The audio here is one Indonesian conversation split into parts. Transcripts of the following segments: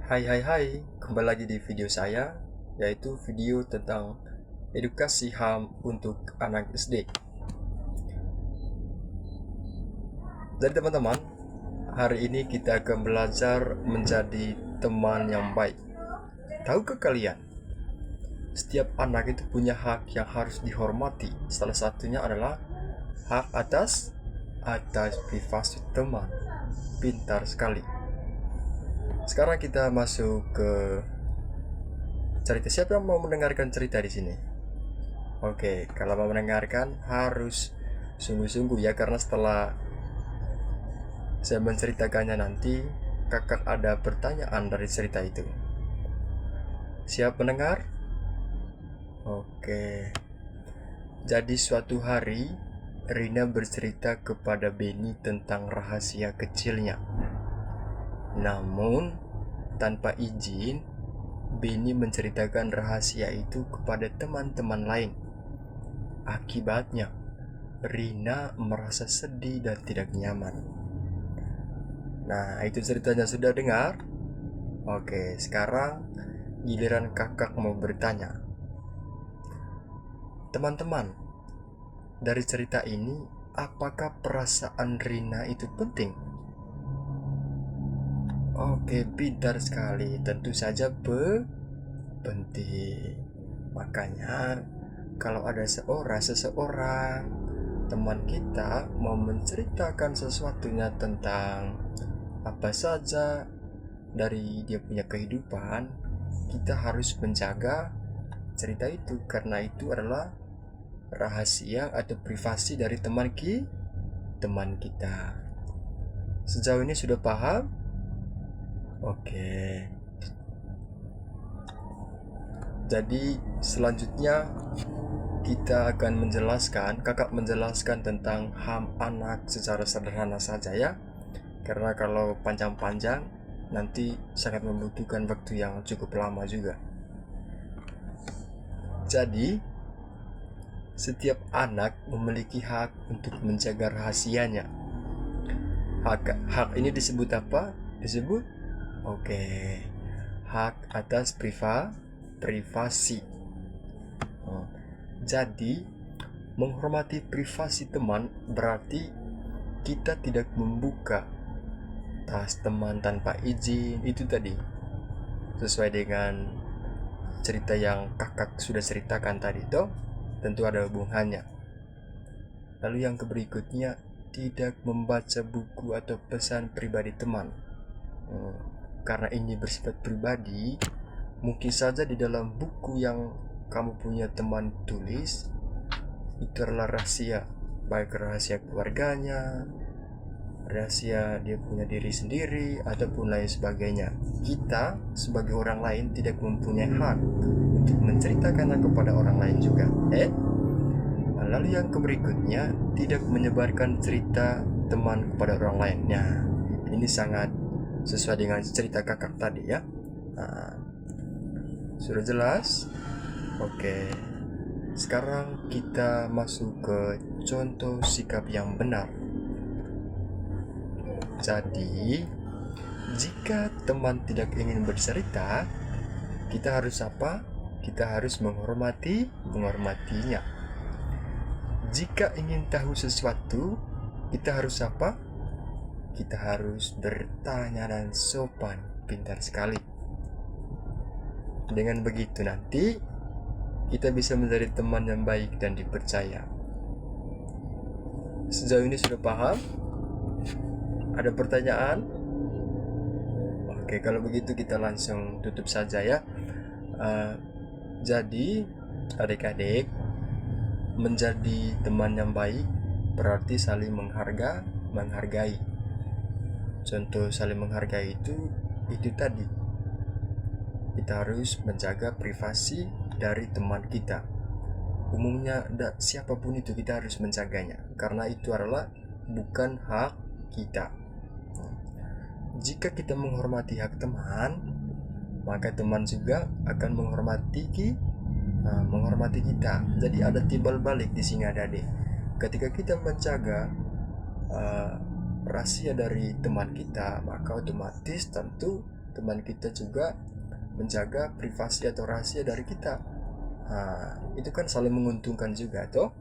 Hai, kembali lagi di video saya, yaitu video tentang edukasi HAM untuk anak SD. Jadi teman-teman, hari ini kita akan belajar menjadi teman yang baik. Tahukah kalian, setiap anak itu punya hak yang harus dihormati. Salah satunya adalah hak atas privasi teman. Pintar sekali. Sekarang kita masuk ke cerita. Siapa yang mau mendengarkan cerita di sini? Oke, kalau mau mendengarkan harus sungguh-sungguh ya, karena setelah saya menceritakannya nanti kakak ada pertanyaan dari cerita itu. Siap mendengar? Oke. Jadi suatu hari Rina bercerita kepada Benny tentang rahasia kecilnya. Namun tanpa izin, Benny menceritakan rahasia itu kepada teman-teman lain. Akibatnya, Rina merasa sedih dan tidak nyaman. Nah, itu ceritanya sudah dengar? Oke, sekarang giliran kakak mau bertanya. Teman-teman, dari cerita ini, apakah perasaan Rina itu penting? Oke, pintar sekali. Tentu saja penting. Makanya kalau ada seseorang teman kita mau menceritakan sesuatunya tentang apa saja dari dia punya kehidupan, kita harus menjaga cerita itu, karena itu adalah rahasia atau privasi dari teman kita. Sejauh ini sudah paham? Oke. Jadi selanjutnya kita akan kakak menjelaskan tentang HAM anak secara sederhana saja ya. Karena kalau panjang-panjang nanti sangat membutuhkan waktu yang cukup lama juga. Jadi setiap anak memiliki hak untuk menjaga rahasianya. Hak ini disebut apa? Oke, hak atas privasi. Jadi menghormati privasi teman berarti kita tidak membuka tas teman tanpa izin. Itu tadi sesuai dengan cerita yang kakak sudah ceritakan tadi, toh tentu ada hubungannya. Lalu yang berikutnya, tidak membaca buku atau pesan pribadi teman. Karena ini bersifat pribadi, mungkin saja di dalam buku yang kamu punya teman tulis itu adalah rahasia, baik rahasia keluarganya, rahasia dia punya diri sendiri, ataupun lain sebagainya. Kita sebagai orang lain tidak mempunyai hak untuk menceritakannya kepada orang lain juga. Lalu yang berikutnya, tidak menyebarkan cerita teman kepada orang lain. Nah, ini sangat sesuai dengan cerita kakak tadi ya. Sudah jelas? Oke. Sekarang kita masuk ke contoh sikap yang benar. Jadi, jika teman tidak ingin bercerita, kita harus apa? Kita harus menghormatinya. Jika ingin tahu sesuatu, kita harus apa? Kita harus bertanya dan sopan. Pintar sekali. Dengan begitu nanti kita bisa menjadi teman yang baik dan dipercaya. Sejauh ini sudah paham? Ada pertanyaan? Oke, kalau begitu kita langsung tutup saja ya. Jadi adik-adik, menjadi teman yang baik berarti saling menghargai. Contoh saling menghargai itu tadi, kita harus menjaga privasi dari teman kita. Umumnya siapapun itu kita harus menjaganya, karena itu adalah bukan hak kita. Jika kita menghormati hak teman, maka teman juga akan menghormati kita. Jadi ada timbal balik di sini adik-adik. Ketika kita menjaga rahasia dari teman kita, maka otomatis tentu teman kita juga menjaga privasi atau rahasia dari kita. Itu kan saling menguntungkan juga toh.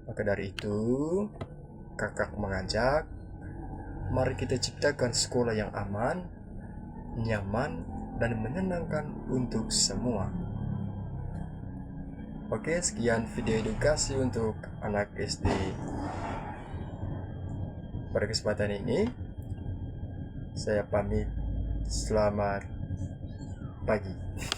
Maka dari itu, kakak mengajak, mari kita ciptakan sekolah yang aman, nyaman, dan menyenangkan untuk semua. Oke, sekian video edukasi untuk anak SD. Pada kesempatan ini, saya pamit. Selamat pagi.